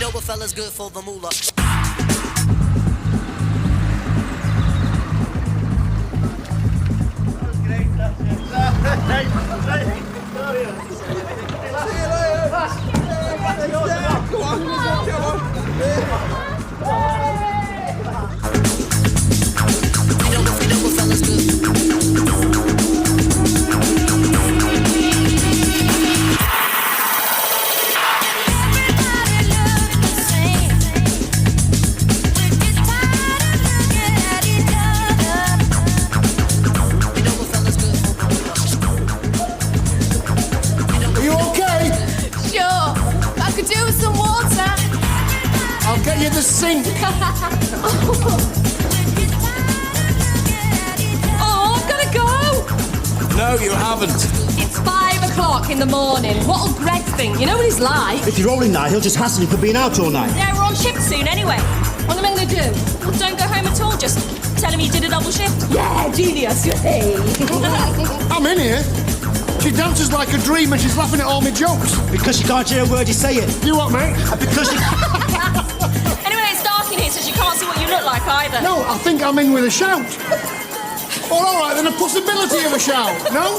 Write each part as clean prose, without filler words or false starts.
know a fella's good for the moolah. Sink. Oh, I've got to go. No, you haven't. It's 5 o'clock in the morning. What'll Greg think? You know what he's like. If you're rolling now, he'll just hassle you for being out all night. Yeah, we're on shift soon anyway. What am I going to do? Well, don't go home at all. Just tell him you did a double shift. Yeah, genius. I'm in here. She dances like a dream and she's laughing at all my jokes. Because she can't hear a word you say it. You what, mate? Because she... Anyway, it's dark in here, so you can't see what you look like either. No, I think I'm in with a shout. Well, all right, then a possibility of a shout, no?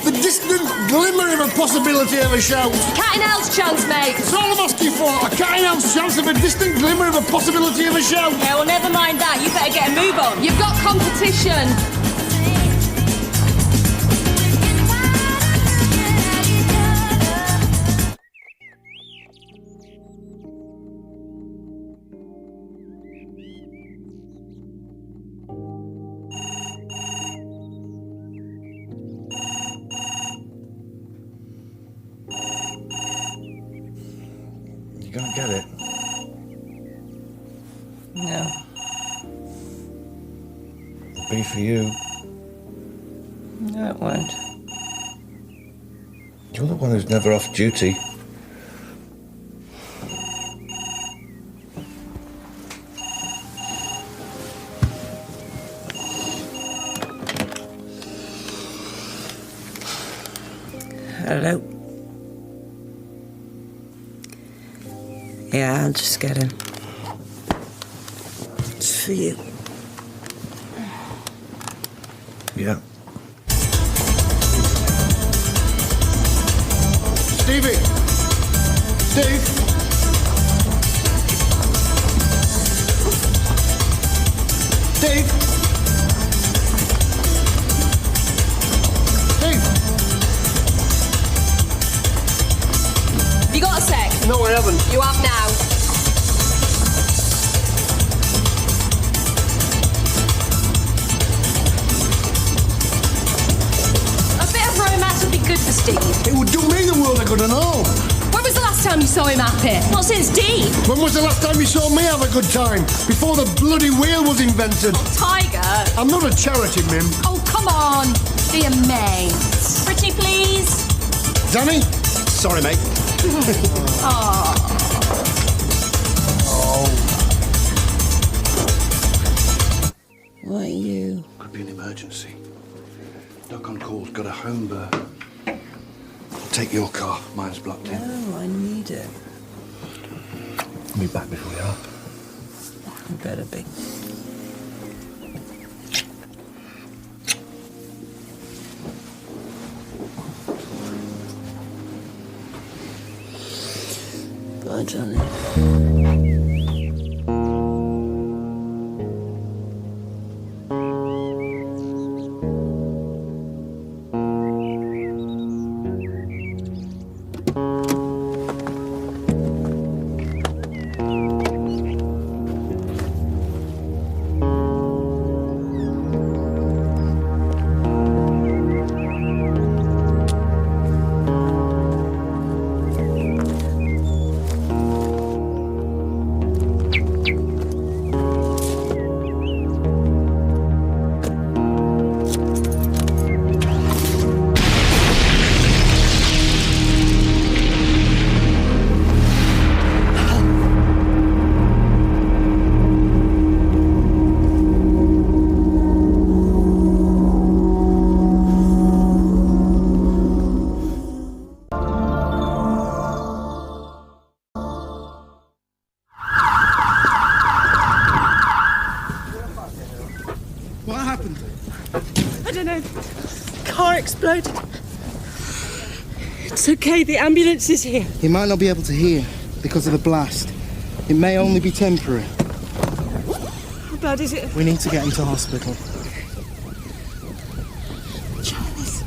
The distant glimmer of a possibility of a shout. Cat and owl's chance, mate. That's all I'm asking for. A cat and owl's chance of a distant glimmer of a possibility of a shout. Yeah, well, never mind that. You better get a move on. You've got competition. You gonna get it? No. It'll be for you. No, it won't. You're the one who's never off duty. Hello. Yeah, I'll just get him. It's for you. Yeah. Stevie. Steve. Steve. Steve. Have you got a sec? No, I haven't. You have now. A bit of romance would be good for Steve. It would do me the world of good and all. When was the last time you saw him happy? Not since D. When was the last time you saw me have a good time? Before the bloody wheel was invented. Tiger. I'm not a charity, Mim. Oh, come on. Be a mate. Pretty please. Danny? Sorry, mate. Oh. What are you? Could be an emergency. Knock on call's got a home burn. Take your car. Mine's blocked in. No, I need it. I'll be back before you are. You better be. Bye, Johnny. car exploded. It's okay, the ambulance is here. He might not be able to hear because of the blast. It may only be temporary. How bad is it? We need to get him to hospital. Charles.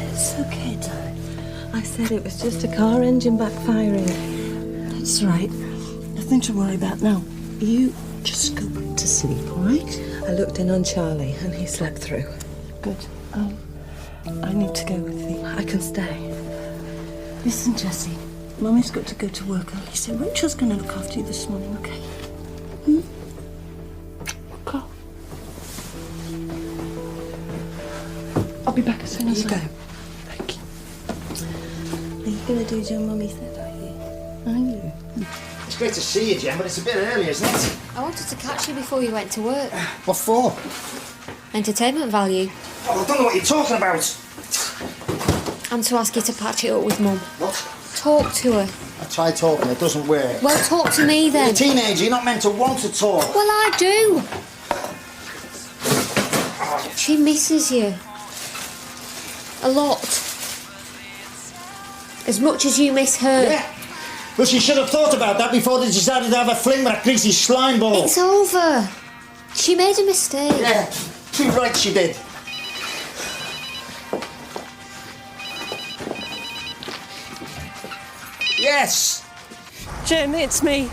It's okay, darling. I said it was just a car engine backfiring. That's right. Nothing to worry about now. You just go back to sleep, all right? I looked in on Charlie and he slept through. Good. I need to go with you. I can stay. Listen, Jessie. Mummy's got to go to work early, so Rachel's going to look after you this morning, okay? Okay. I'll be back as soon as You go. Thank you. Are you going to do as your mummy said, are you? Are you? It's great to see you, Jen, but it's a bit early, isn't it? I wanted to catch you before you went to work. What for? Entertainment value. Oh, I don't know what you're talking about. I'm to ask you to patch it up with Mum. What? Talk to her. I tried talking, it doesn't work. Well, talk to me You're then. a teenager, you're not meant to want to talk. Well, I do. She misses you. A lot. As much as you miss her. Yeah. Well, she should have thought about that before they decided to have a fling with that greasy slime ball. It's over. She made a mistake. Yeah, too right she did. Yes! Jim, it's me.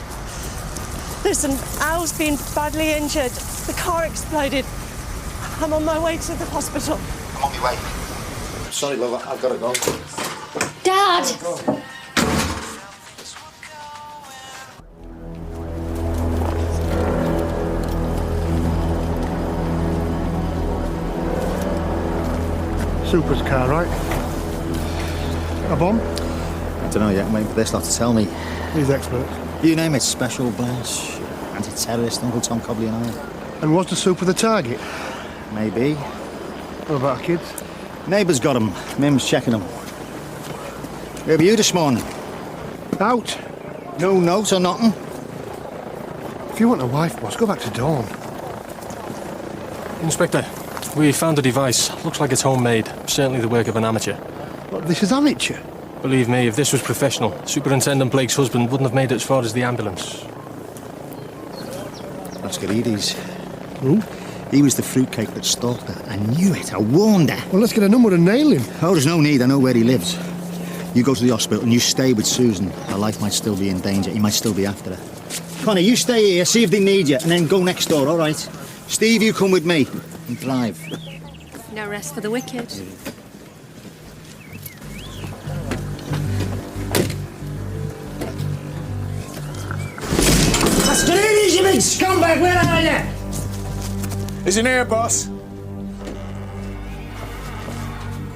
Listen, Al's been badly injured. The car exploded. I'm on my way to the hospital. I'm on my way. Sorry, love, I've got to go. Dad! Super's car, right? A bomb? I don't know yet, waiting for this lot to tell me. He's expert. You name it, Special Branch, Anti-Terrorist, Uncle Tom Cobley and I. And was the super the target? Maybe. What about our kids? Neighbours got him. Mim's checking him. Where were you this morning? Out. No notes or nothing? If you want a wife, boss, go back to Dawn. Inspector, we found a device. Looks like it's homemade. Certainly the work of an amateur. What, this is amateur? Believe me, if this was professional, Superintendent Blake's husband wouldn't have made it as far as the ambulance. That's Garides. Who? He was the fruitcake that stalked her. I knew it. I warned her. Well, let's get a number and nail him. Oh, there's no need. I know where he lives. You go to the hospital and you stay with Susan. Her life might still be in danger. He might still be after her. Connie, you stay here, see if they need you, and then go next door, all right? Steve, you come with me and drive. No rest for the wicked. That's Garides, you big scumbag! Where are you? Is in here, boss.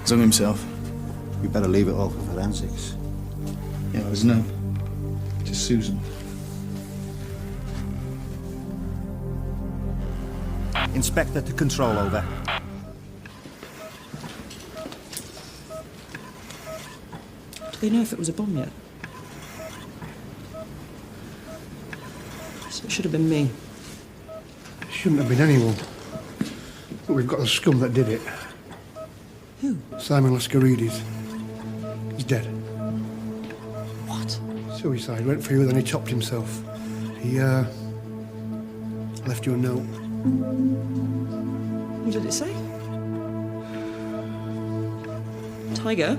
He's on himself. We better leave it all for forensics. Yeah, there's no. Just Susan. Inspector to control, over. Do they know if it was a bomb yet? So it should have been me. It shouldn't have been anyone. But we've got the scum that did it. Who? Simon Lascarides. He's dead. What? Suicide. Went for you, then he chopped himself. He, left you a note. What did it say? Tiger?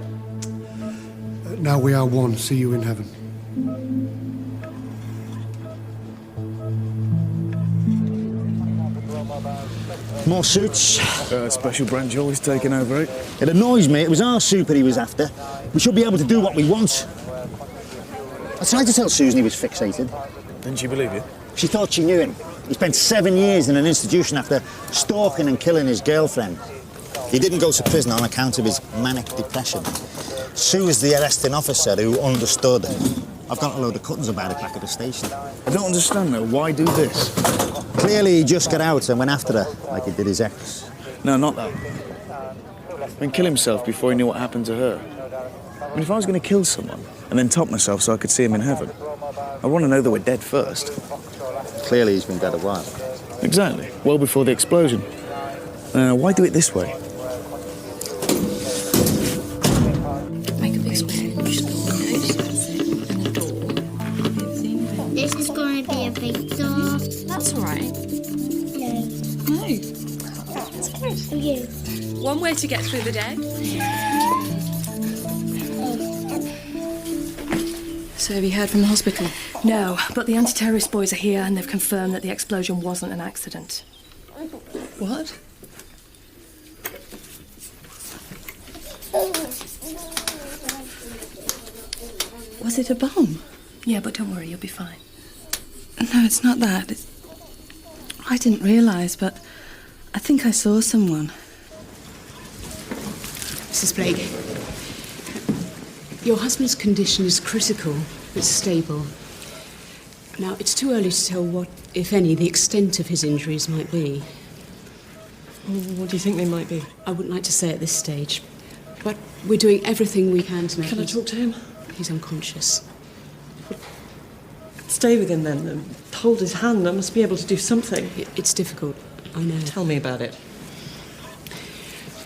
Now we are one. See you in heaven. More suits. Special Branch always taking over, eh? It annoys me. It was our super he was after. We should be able to do what we want. I tried to tell Susan he was fixated. Didn't she believe you? She thought she knew him. He spent 7 years in an institution after stalking and killing his girlfriend. He didn't go to prison on account of his manic depression. Sue was the arresting officer who understood. I've got a load of cuttings about it back at the station. I don't understand, though. Why do this? Clearly, he just got out and went after her, like he did his ex. No, not that. I mean, kill himself before he knew what happened to her. I mean, if I was going to kill someone and then top myself so I could see him in heaven, I want to know they were dead first. Clearly, he's been dead a while. Exactly. Well before the explosion. Why do it this way? Make a big splash. This is going to be a big door. That's all right. No. It's good. For you. One way to get through the day. So have you heard from the hospital? No, but the anti-terrorist boys are here and they've confirmed that the explosion wasn't an accident. What? Was it a bomb? Yeah, but don't worry, you'll be fine. No, it's not that. I didn't realise, but I think I saw someone. Mrs. Blake, your husband's condition is critical but stable. Now, it's too early to tell what, if any, the extent of his injuries might be. What do you think they might be? I wouldn't like to say at this stage, but we're doing everything we can to make Can I talk to him? He's unconscious. Stay with him then. Hold his hand. I must be able to do something. It's difficult, I know. Tell me about it.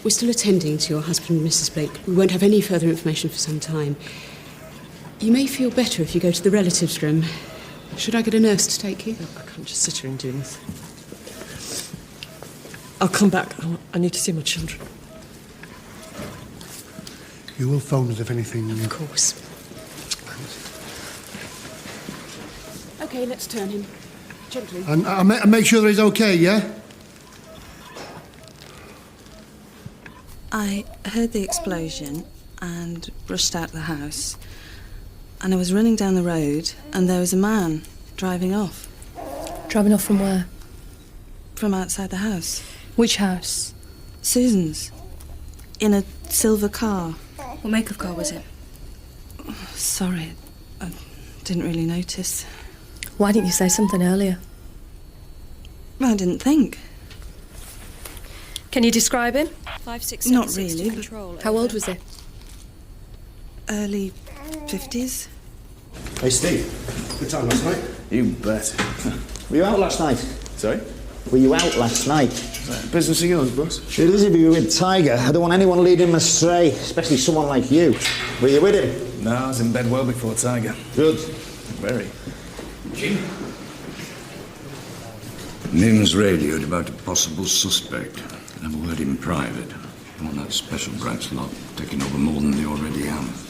We're still attending to your husband, Mrs. Blake. We won't have any further information for some time. You may feel better if you go to the relatives' room. Should I get a nurse to take you? No, I can't just sit here and do this. I'll come back. I need to see my children. You will phone us if anything. Of course. OK, let's turn him. Gently. And make sure that he's OK, yeah? I heard the explosion and rushed out the house. And I was running down the road and there was a man driving off. Driving off from where? From outside the house. Which house? Susan's. In a silver car. What make of car was it? Sorry, I didn't really notice. Why didn't you say something earlier? I didn't think. Can you describe him? 5, 6, Not 7, 6 to really, control. How old was he? Early 50s. Hey, Steve. Good time last night? You bet. Were you out last night? Sorry? Were you out last night? Business of yours, boss? It is if you were with Tiger. I don't want anyone leading him astray, especially someone like you. Were you with him? No, I was in bed well before Tiger. Good. Very. Jim? Mim's radioed about a possible suspect. Have a word in private. I want that special branch lot taking over more than they already have.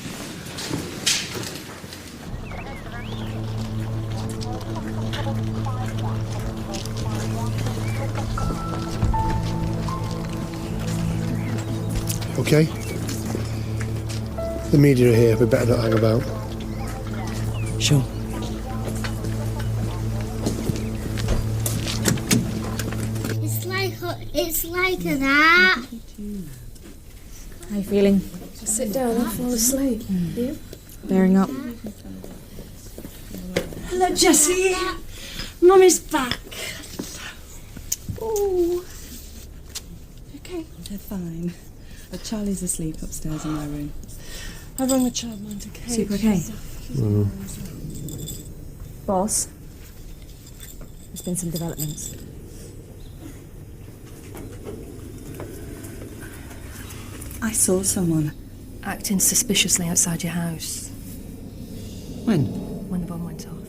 OK? The media are here. We better not hang about. Sure. It's like that. How are you feeling? Sit down, I'll fall asleep. You? Bearing up. Hello, Jessie. Mummy's back. Oh. Okay. They're fine. But Charlie's asleep upstairs in my room. I rang the childminder Kate. Super okay? Boss, there's been some developments. I saw someone. Acting suspiciously outside your house. When? When the bomb went off.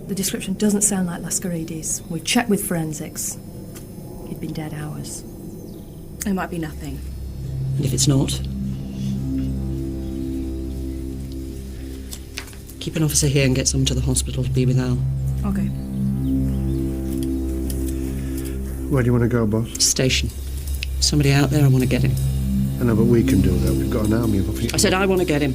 The description doesn't sound like Lascarides. We've checked with forensics. He'd been dead hours. It might be nothing. And if it's not, keep an officer here and get someone to the hospital to be with Al. Okay. Where do you want to go, boss? Station. Somebody out there, I want to get him. I know, but we can do that. We've got an army of officers. I said I want to get him.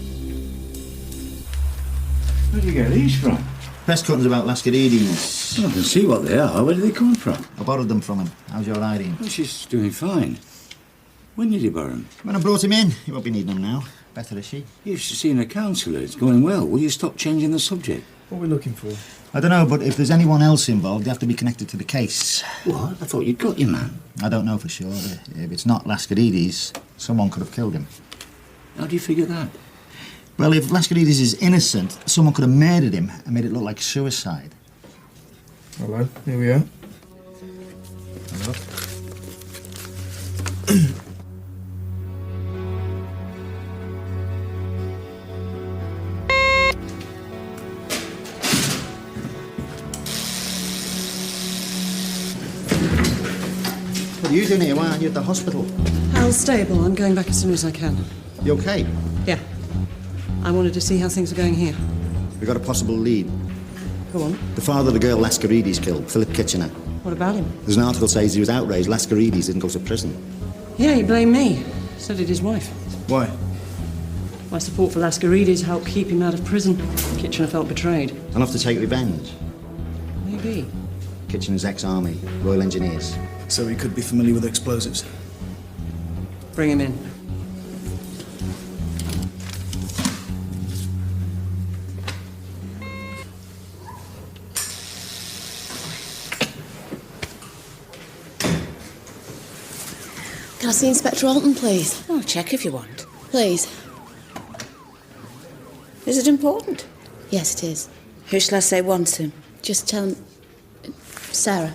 Where do you get these from? Press cuttings about Lascarides. gloves. I can see what they are. Where do they come from? I borrowed them from him. How's your Irene? Well, she's doing fine. When did you borrow them? When I brought him in. He won't be needing them now. Better is she. You should see a counsellor. It's going well. Will you stop changing the subject? What are we looking for? I don't know, but if there's anyone else involved, they have to be connected to the case. What? I thought you'd got your man. I don't know for sure. If it's not Laskaridis, someone could have killed him. How do you figure that? Well, if Laskaridis is innocent, someone could have murdered him and made it look like suicide. Hello, here we are. Hello. What are you doing here? Why aren't you at the hospital? Al's stable. I'm going back as soon as I can. You okay? Yeah. I wanted to see how things are going here. We got a possible lead. Go on. The father of the girl Laskaridis killed, Philip Kitchener. What about him? There's an article says he was outraged Laskaridis didn't go to prison. Yeah, he blamed me. So did his wife. Why? My support for Laskaridis helped keep him out of prison. Kitchener felt betrayed. Enough to take revenge. Maybe. Kitchener's ex-army, Royal Engineers. So he could be familiar with explosives. Bring him in. Can I see Inspector Alton, please? Oh, check if you want. Please. Is it important? Yes, it is. Who shall I say wants him? Just tell him... Sarah.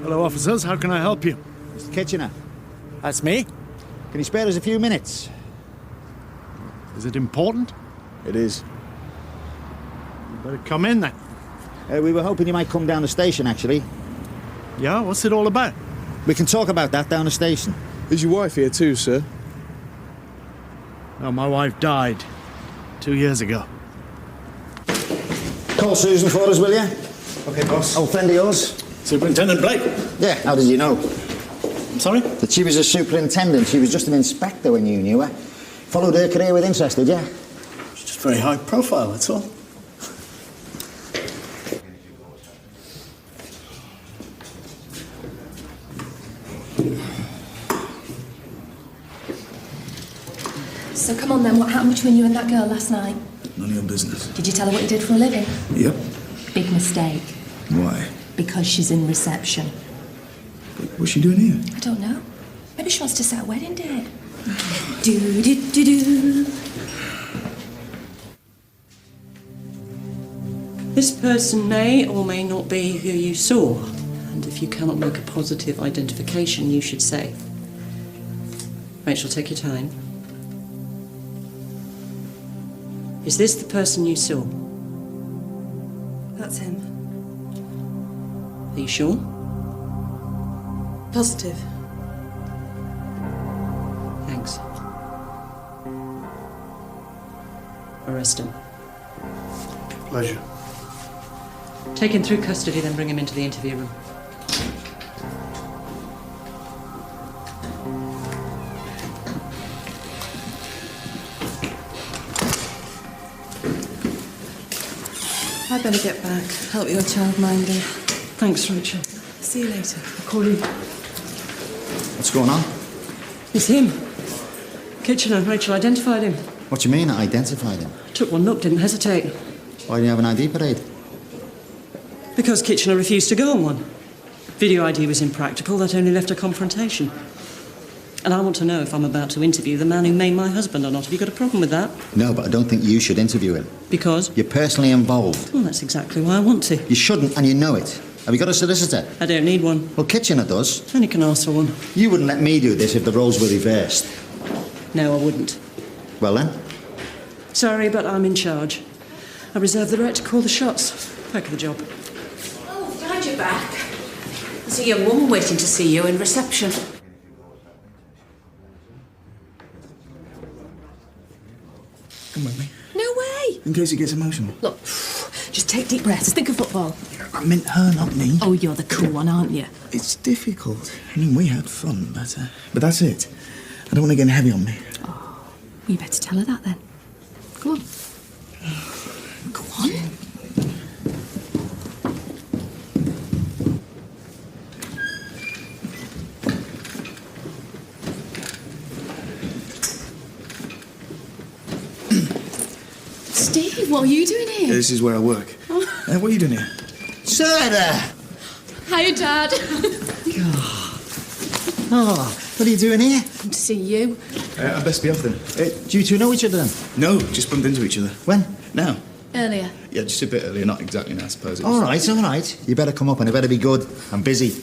Hello, officers. How can I help you? Mr. Kitchener, That's me. can you spare us a few minutes? Is it important? It is. You better come in then. We were hoping you might come down the station, actually. Yeah, what's it all about? We can talk about that down the station. Is your wife here too, sir? No, my wife died 2 years ago. Call Susan for us, will you? Okay, boss. Old friend of yours? Superintendent Blake. Yeah, how did you know? I'm sorry? That she was a superintendent. She was just an inspector when you knew her. Followed her career with interest, did you? She's just very high profile, that's all. So come on then, what happened between you and that girl last night? None of your business. Did you tell her what you did for a living? Yep. Big mistake. Why? Because she's in reception. What's she doing here? I don't know. Maybe she wants to set a wedding date. Do do do do. This person may or may not be who you saw. And if you cannot make a positive identification, you should say. Rachel, take your time. Is this the person you saw? That's him. Are you sure? Positive. Thanks. Arrest him. Pleasure. Take him through custody, then bring him into the interview room. I'd better get back. Help your childminder. Thanks, Rachel. See you later. I'll call you. What's going on? It's him. Kitchener. Rachel identified him. What do you mean, identified him? Took one look, didn't hesitate. Why didn't you have an ID parade? Because Kitchener refused to go on one. Video ID was impractical, that only left a confrontation. And I want to know if I'm about to interview the man who made my husband or not. Have you got a problem with that? No, but I don't think you should interview him. Because? You're personally involved. Well, that's exactly why I want to. You shouldn't, and you know it. Have you got a solicitor? I don't need one. Well, Kitchener does. Only can ask for one. You wouldn't let me do this if the roles were reversed. No, I wouldn't. Well then? Sorry, but I'm in charge. I reserve the right to call the shots. Back of the job. Oh, glad you're back. There's a young woman waiting to see you in reception. Come with me. No way. In case he gets emotional. Look, Just take deep breaths. Think of football. I meant her, not me. Oh, you're the cool one, aren't you? It's difficult. I mean, we had fun, but that's it. I don't want to get heavy on me. Oh, you better tell her that then. Go on. Go on. Steve, what are you doing here? This is where I work. What are you doing here? Sarah! Hiya, Dad. Oh, what are you doing here? Come to see you. I best be off then. Do you two know each other then? No, just bumped into each other. When? Now. Earlier. Yeah, just a bit earlier. Not exactly now, I suppose. It was... All right. You better come up and it better be good. I'm busy.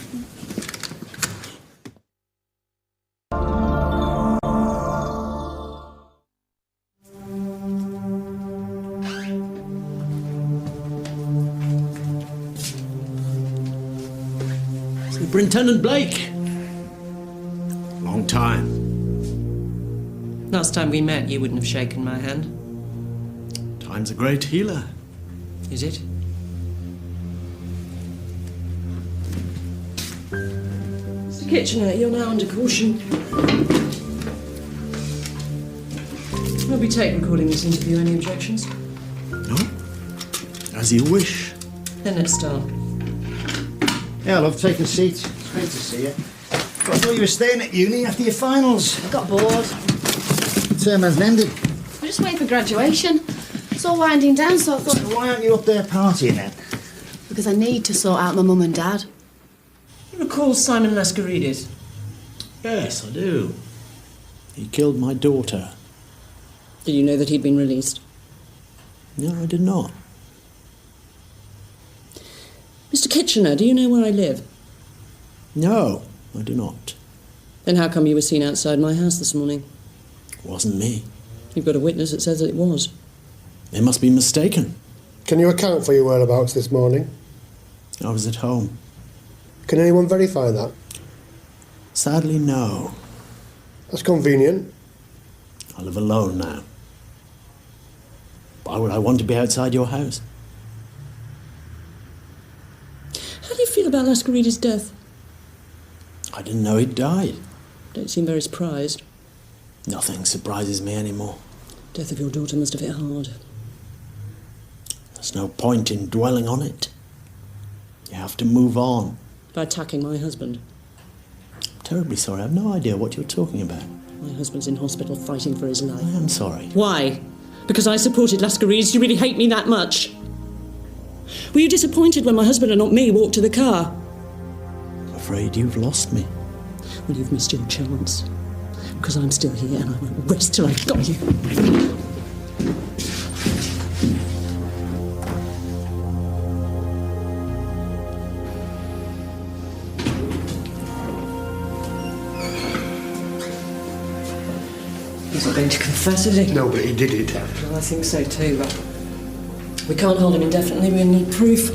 Superintendent Blake. Long time. Last time we met, you wouldn't have shaken my hand. Time's a great healer. Is it? Mr. Kitchener, you're now under caution. Will we take recording this interview? Any objections? No? As you wish. Then let's start. Yeah, love, take a seat. It's great to see you. I thought you were staying at uni after your finals. I got bored. Term hasn't ended. We're just waiting for graduation. It's all winding down, so I thought... So why aren't you up there partying then? Because I need to sort out my mum and dad. You recall Simon Lascaridis? Yes, I do. He killed my daughter. Did you know that he'd been released? No, I did not. Mr. Kitchener, do you know where I live? No, I do not. Then how come you were seen outside my house this morning? It wasn't me. You've got a witness that says that it was. They must be mistaken. Can you account for your whereabouts this morning? I was at home. Can anyone verify that? Sadly, no. That's convenient. I live alone now. Why would I want to be outside your house? How do you feel about Lascaridis' death? I didn't know he'd died. Don't seem very surprised. Nothing surprises me anymore. Death of your daughter must have hit hard. There's no point in dwelling on it. You have to move on. By attacking my husband. I'm terribly sorry. I've no idea what you're talking about. My husband's in hospital fighting for his life. I am sorry. Why? Because I supported Lascaridis? Do you really hate me that much? Were you disappointed when my husband and not me walked to the car? I'm afraid you've lost me. Well, you've missed your chance. Because I'm still here and I won't rest till I've got you. He's not going to confess, is he? No, but he did it. Well, I think so too. We can't hold him indefinitely. We need proof.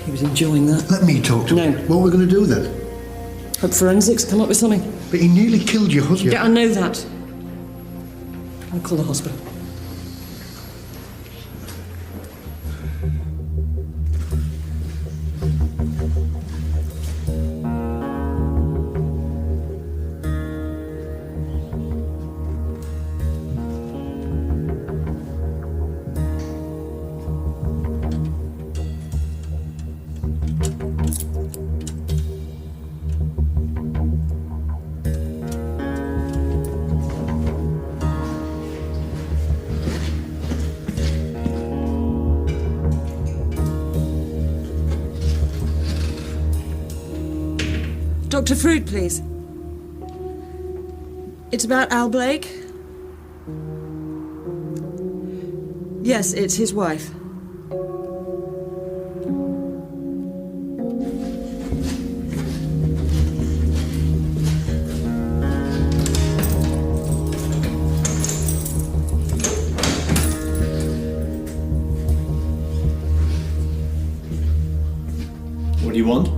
He was enjoying that. Let me talk to him. No. What are we going to do then? Hope forensics come up with something. But he nearly killed your husband. Yeah, I know that. I'll call the hospital. Dr. Fruit, please. It's about Al Blake. Yes, it's his wife. What do you want?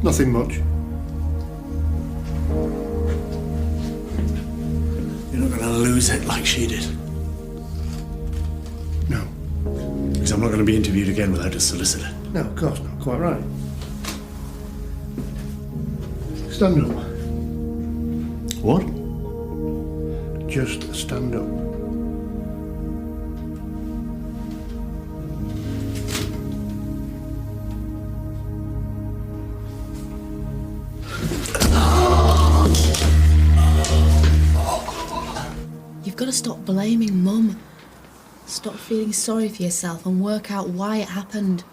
Nothing much. You're not going to lose it like she did. No. Because I'm not going to be interviewed again without a solicitor. No, of course not. Quite right. Stand up. What? Just stand up. You've got to stop blaming Mum. Stop feeling sorry for yourself and work out why it happened.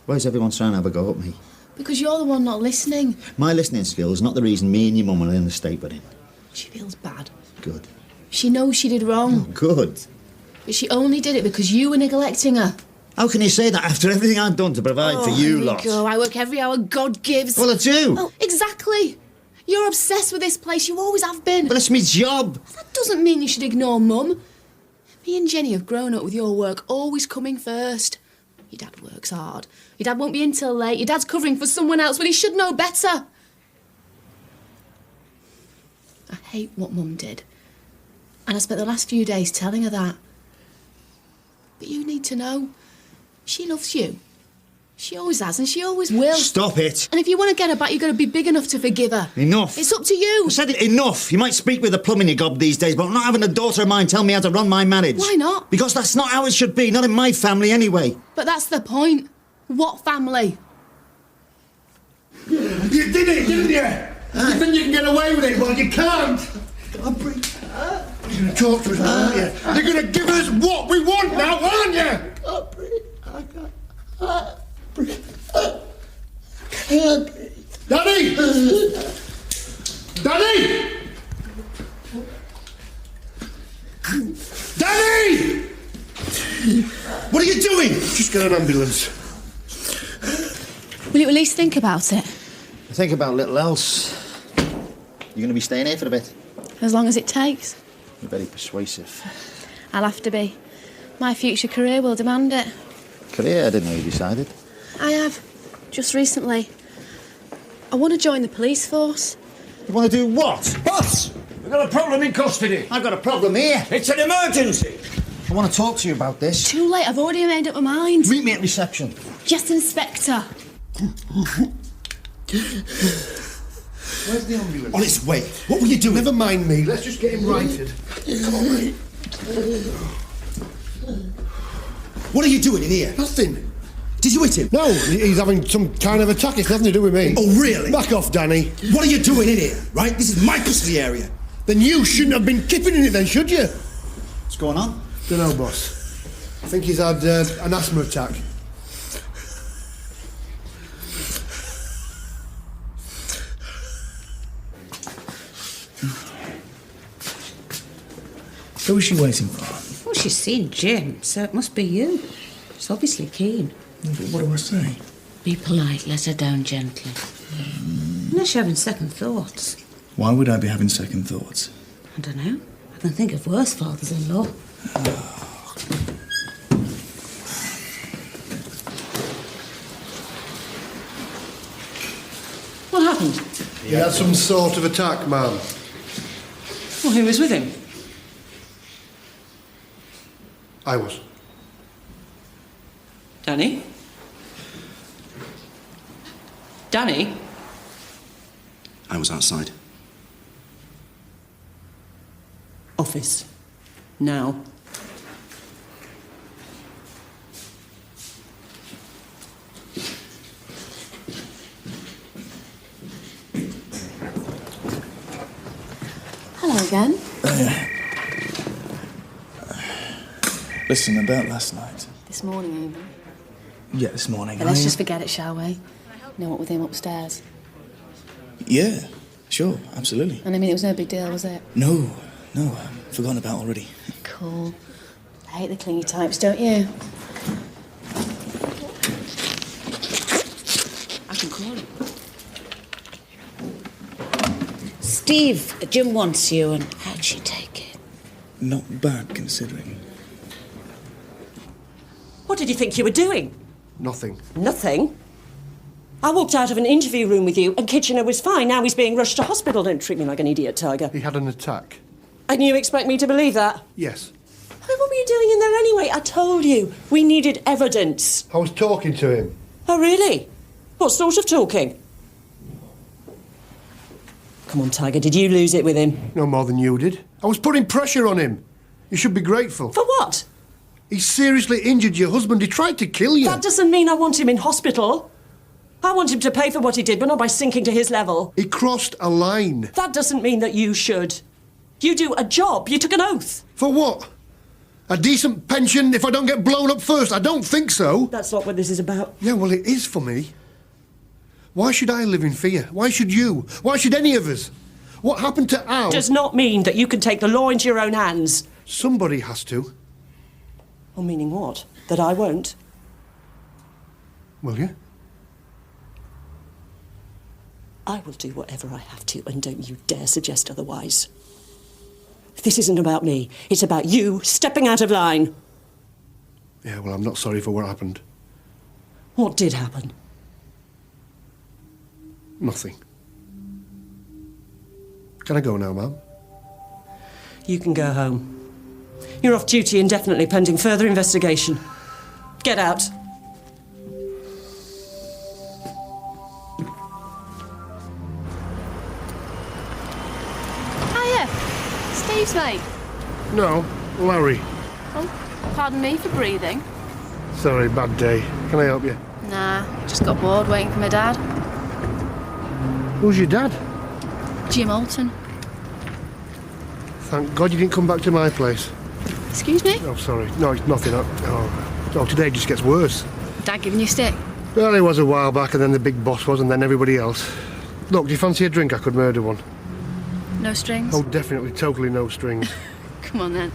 Why is everyone trying to have a go at me? Because you're the one not listening. My listening skill is not the reason me and your mum are in the state we're in. She feels bad. Good. She knows she did wrong. Oh, good. But she only did it because you were neglecting her. How can you say that after everything I've done to provide for you lot? Go. I work every hour God gives. Well, I do. Oh, exactly. You're obsessed with this place. You always have been. But it's my job. That doesn't mean you should ignore Mum. Me and Jenny have grown up with your work always coming first. Your dad works hard. Your dad won't be in till late. Your dad's covering for someone else, but he should know better. I hate what Mum did. And I spent the last few days telling her that. But you need to know. She loves you. She always has, and she always will. Stop it. And if you want to get her back, you've got to be big enough to forgive her. Enough. It's up to you. I said it, enough. You might speak with the plumbing you gob these days, but I'm not having a daughter of mine tell me how to run my marriage. Why not? Because that's not how it should be, not in my family anyway. But that's the point. What family? You did it, didn't you? You think you can get away with it, well, you can't. You're going to talk to us now, aren't you? You're going to give us what we want now, aren't you? Daddy! Daddy! Daddy! What are you doing? Just get an ambulance. Will you at least think about it? Think about little else. You're going to be staying here for a bit? As long as it takes. You're very persuasive. I'll have to be. My future career will demand it. Career? I didn't know you decided. I have. Just recently. I want to join the police force. You want to do what? Boss! We've got a problem in custody. I've got a problem here. It's an emergency. I want to talk to you about this. Too late. I've already made up my mind. Meet me at reception. Yes, Inspector. Where's the ambulance? On its way. What were you doing? Never mind me. Let's just get him righted. Come on, mate. What are you doing in here? Nothing. Did you hit him? No, he's having some kind of attack. It's nothing to do with me. Oh, really? Back off, Danny. What are you doing in here, right? This is my custody area. Then you shouldn't have been keeping in it then, should you? What's going on? Dunno, boss. I think he's had an asthma attack. Who is she waiting for? Well, she's seen Jim, so it must be you. She's obviously keen. But what do I say? Be polite, let her down gently. Unless you're having second thoughts. Why would I be having second thoughts? I don't know. I can think of worse fathers-in-law. What happened? He had some sort of attack, ma'am. Well, who was with him? I was. Danny? Danny? I was outside. Office. Now. Hello again. Listen, about last night. This morning, even. Yeah, this morning. But let's just forget it, shall we? You know what with him upstairs? Yeah, sure, absolutely. And I mean, it was no big deal, was it? No, I've forgotten about already. Cool. I hate the clingy types, don't you? I can call him. Steve, Jim wants you, and how'd she take it? Not bad, considering. What did you think you were doing? Nothing. Nothing? I walked out of an interview room with you and Kitchener was fine. Now he's being rushed to hospital. Don't treat me like an idiot, Tiger. He had an attack. And you expect me to believe that? Yes. What were you doing in there anyway? I told you, we needed evidence. I was talking to him. Oh, really? What sort of talking? Come on, Tiger, did you lose it with him? No more than you did. I was putting pressure on him. You should be grateful. For what? He seriously injured your husband. He tried to kill you. That doesn't mean I want him in hospital. I want him to pay for what he did, but not by sinking to his level. He crossed a line. That doesn't mean that you should. You do a job. You took an oath. For what? A decent pension if I don't get blown up first? I don't think so. That's not what this is about. Yeah, well, it is for me. Why should I live in fear? Why should you? Why should any of us? What happened to Al... Does not mean that you can take the law into your own hands. Somebody has to. Well, meaning what? That I won't? Will you? I will do whatever I have to, and don't you dare suggest otherwise. This isn't about me. It's about you stepping out of line. Yeah, well, I'm not sorry for what happened. What did happen? Nothing. Can I go now, Ma'am? You can go home. You're off duty indefinitely pending further investigation. Get out. Hiya. Steve's mate. No, Larry. Oh, pardon me for breathing. Sorry, bad day. Can I help you? Nah, just got bored waiting for my dad. Who's your dad? Jim Alton. Thank God you didn't come back to my place. Excuse me? Oh, sorry. No, it's nothing. Oh, today it just gets worse. Dad giving you a stick? Well, it was a while back, and then the big boss was, and then everybody else. Look, do you fancy a drink? I could murder one. No strings? Oh, definitely, totally no strings. Come on then.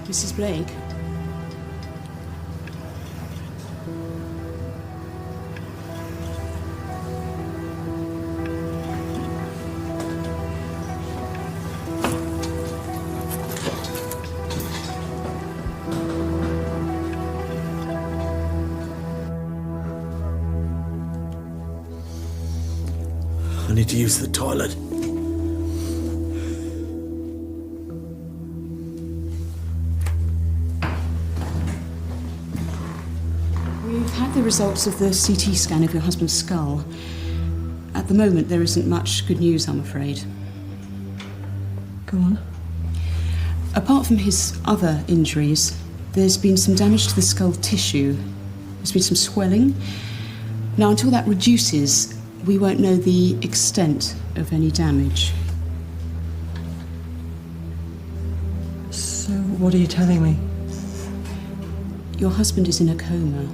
Mrs. Blake? I need to use the toilet. We've had the results of the CT scan of your husband's skull. At the moment, there isn't much good news, I'm afraid. Go on. Apart from his other injuries, there's been some damage to the skull tissue. There's been some swelling. Now, until that reduces, we won't know the extent of any damage. So, what are you telling me? Your husband is in a coma.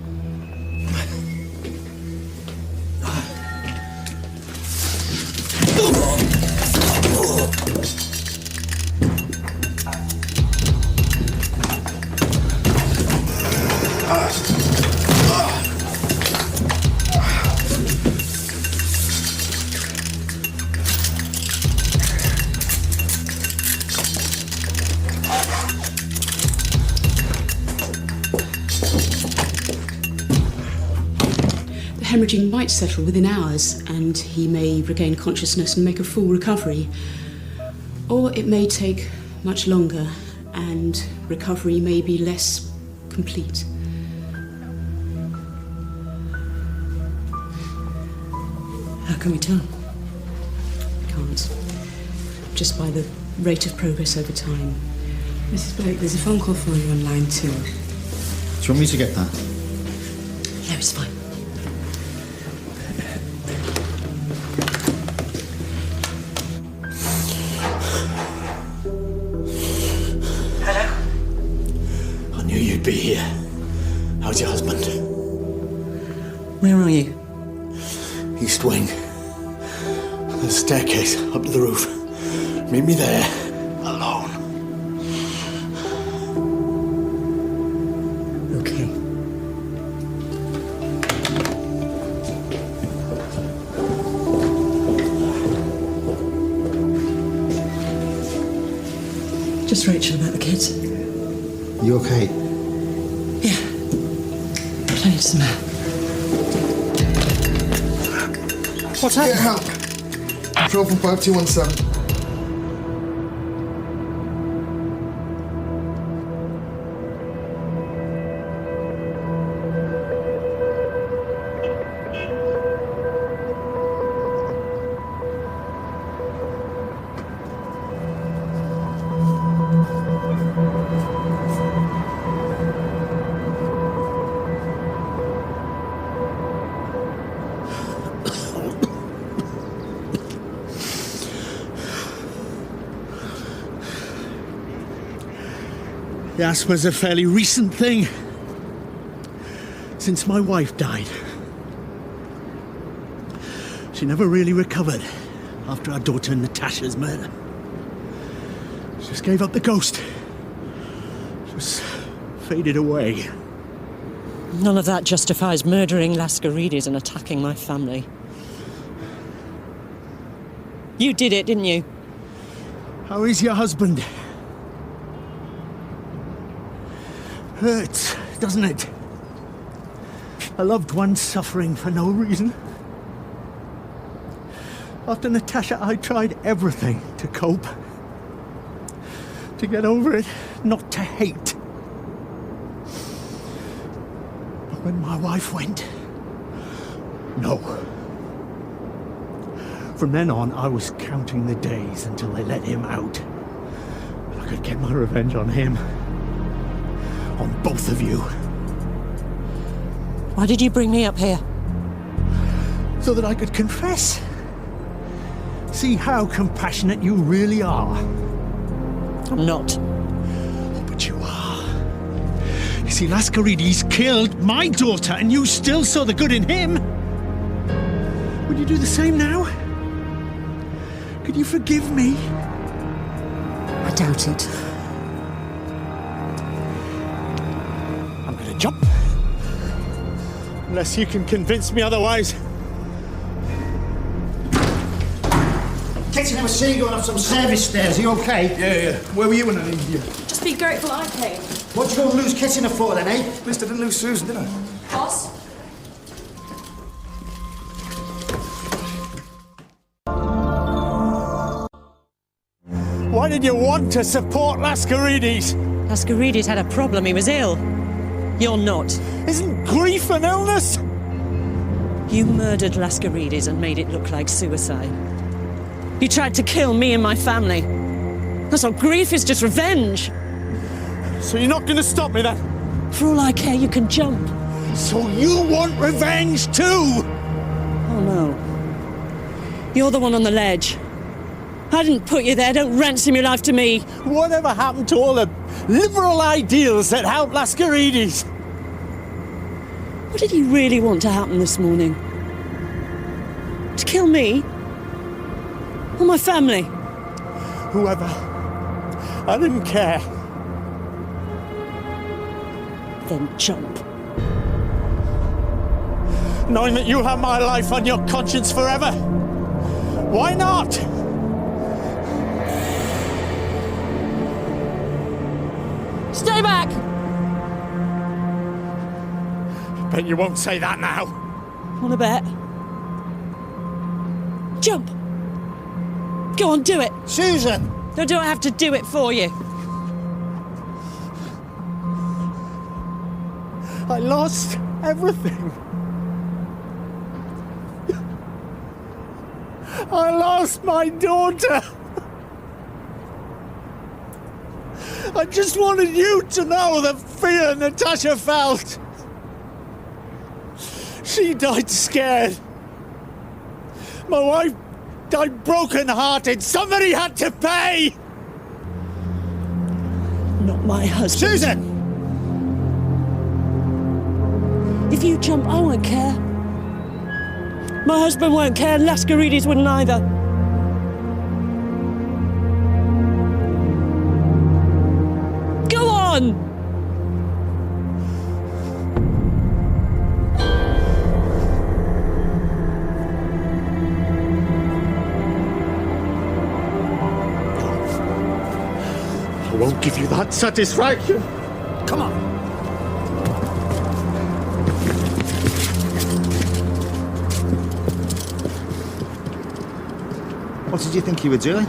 Hemorrhaging might settle within hours, and he may regain consciousness and make a full recovery. Or it may take much longer, and recovery may be less complete. How can we tell? Can't. Just by the rate of progress over time. Mrs. Blake, there's a phone call for you on line 2. Do you want me to get that? No, it's fine. I knew you'd be here. How's your husband? Where are you? East wing. There's a staircase up to the roof. Meet me there. Alone. Okay. Just Rachel about the kids. You okay? Yeah. But I need some help. What's happening? Get help. Control from 5217. The asthma's a fairly recent thing. Since my wife died. She never really recovered after our daughter Natasha's murder. She just gave up the ghost. Just faded away. None of that justifies murdering Laskaridis and attacking my family. You did it, didn't you? How is your husband? Hurts, doesn't it? A loved one suffering for no reason. After Natasha, I tried everything to cope. To get over it, not to hate. But when my wife went, no. From then on, I was counting the days until they let him out. I could get my revenge on him. On both of you. Why did you bring me up here? So that I could confess. See how compassionate you really are. I'm not. But you are. You see, Laskaridis killed my daughter and you still saw the good in him. Would you do the same now? Could you forgive me? I doubt it. Jump. Unless you can convince me otherwise. Kitchen, I was seeing you going up some service stairs. Are you okay? Yeah. Where were you when I needed you? Just be grateful I came. What you going to lose Kitchener for then, eh? Mister, I didn't lose Susan, did I? Boss? Why did you want to support Laskaridis? Laskaridis had a problem. He was ill. You're not. Isn't grief an illness? You murdered Laskaridis and made it look like suicide. You tried to kill me and my family. That's what grief is, just revenge. So you're not going to stop me then? For all I care, you can jump. So you want revenge too? Oh no. You're the one on the ledge. I didn't put you there. Don't ransom your life to me. Whatever happened to all the liberal ideals that helped Laskaridis? What did you really want to happen this morning? To kill me? Or my family? Whoever. I didn't care. Then jump. Knowing that you have my life on your conscience forever. Why not? Stay back! Bet you won't say that now. Want to bet? Jump! Go on, do it! Susan! Or do I have to do it for you? I lost everything. I lost my daughter. I just wanted you to know the fear Natasha felt. She died scared. My wife died broken-hearted. Somebody had to pay. Not my husband. Susan! If you jump, I won't care. My husband won't care, Laskaridis wouldn't either. Go on! I won't give you that satisfaction. Come on. What did you think you were doing?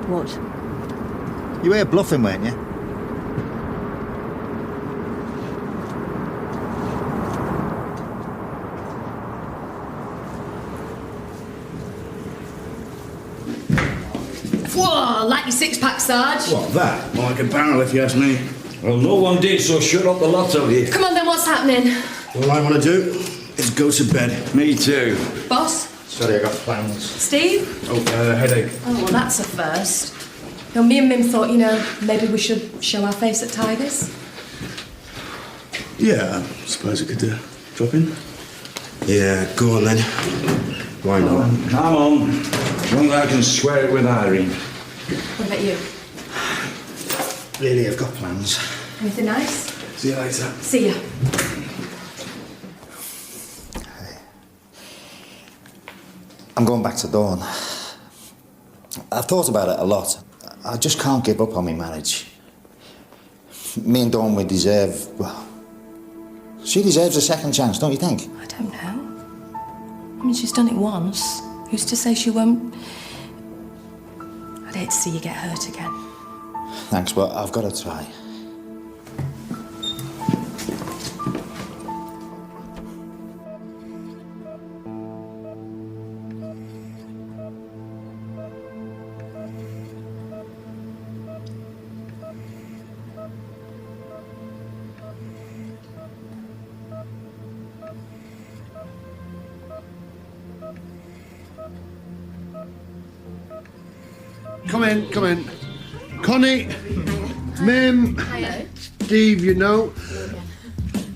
What? You were bluffing, weren't you? Whoa, like your six-pack, Sarge. What, that? More like a barrel, if you ask me. Well, no one did, so shut up the lot of you. Come on then, what's happening? All I want to do is go to bed. Me too. Boss? Sorry, I got plans. Steve? Oh, headache. Oh, well, that's a first. You know, me and Mim thought, maybe we should show our face at Tigers. Yeah, I suppose I could drop in. Yeah, go on then. Why not? Come on. As long as I can swear it with Irene. What about you? Really, I've got plans. Anything nice? See you later. See ya. I'm going back to Dawn. I've thought about it a lot. I just can't give up on my marriage. Me and Dawn, we deserve, well, she deserves a second chance, don't you think? I don't know. I mean, she's done it once. Who's to say she won't? I'd hate to see you get hurt again. Thanks, but I've got to try. Come in. Connie, Mim, Hello. Steve,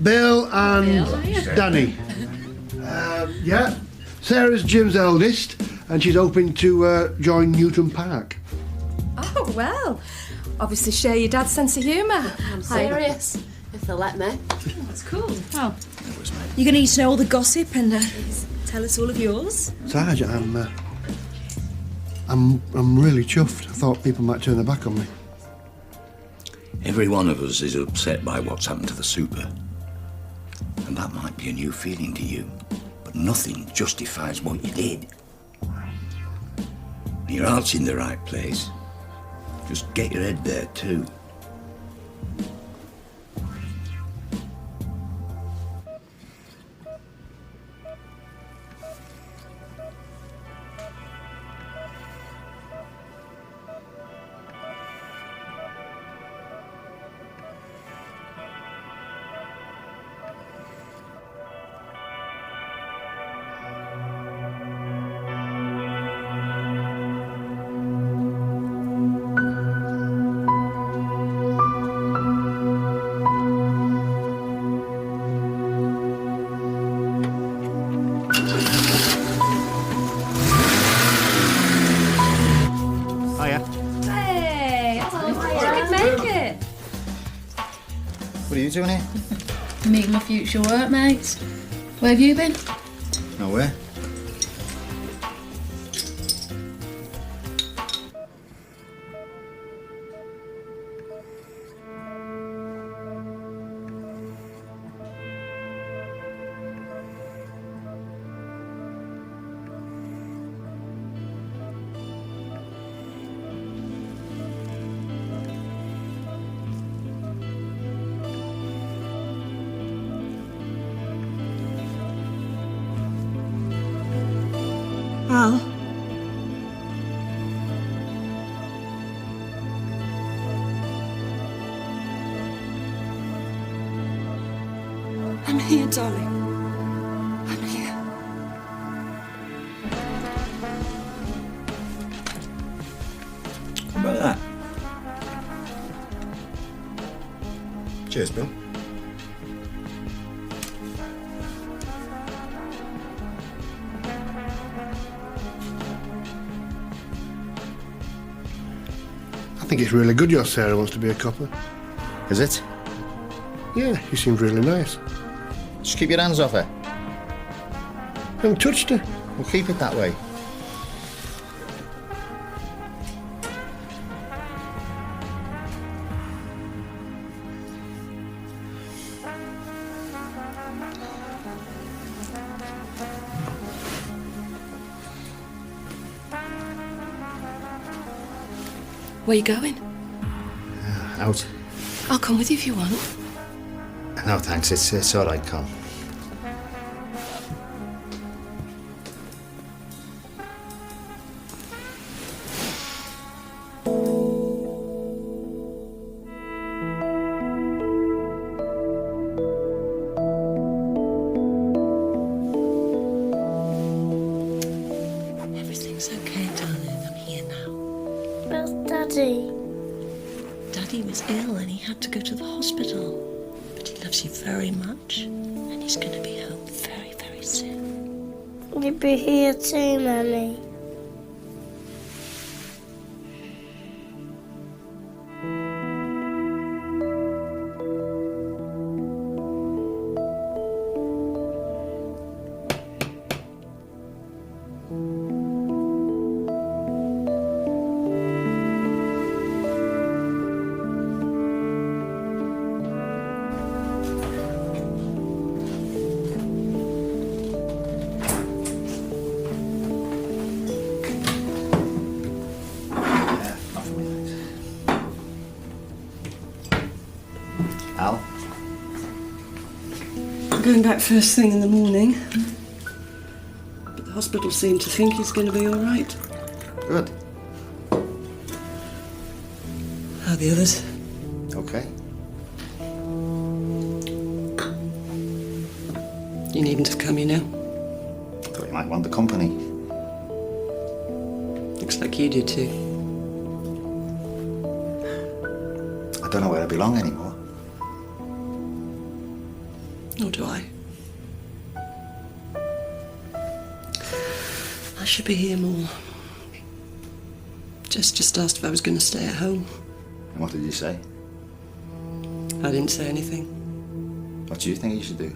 Bill and Danny. Yeah, Sarah's Jim's eldest, and she's hoping to join Newton Park. Oh, well. Obviously share your dad's sense of humour. I'm serious, if they'll let me. That's cool. Well, you're going to need to know all the gossip and tell us all of yours. Sarge, I'm really chuffed. I thought people might turn their back on me. Every one of us is upset by what's happened to the super. And that might be a new feeling to you. But nothing justifies what you did. Your heart's in the right place. Just get your head there too. What are you doing here? Meeting my future workmates. Where have you been? Nowhere. Al. I'm here, darling. I'm here. How about that? Cheers, Bill. I think it's really good your Sarah wants to be a copper. Is it? Yeah, she seems really nice. Just keep your hands off her. Haven't touched her. We'll keep it that way. Where you going? Out. I'll come with you if you want. No, thanks. It's all right, Carl. Everything's okay, darling. I'm here now. Where's Daddy? Daddy was ill and he had to go to the hospital. But he loves you very much, and he's going to be home very, very soon. You'll be here too, Mummy. Al? I'm going back first thing in the morning. But the hospital seem to think he's going to be all right. Good. How are the others? Okay. You needn't have come, you know. Thought you might want the company. Looks like you do too. I don't know where I belong anymore. Nor do I. I should be here more. Jess just asked if I was going to stay at home. And what did you say? I didn't say anything. What do you think you should do?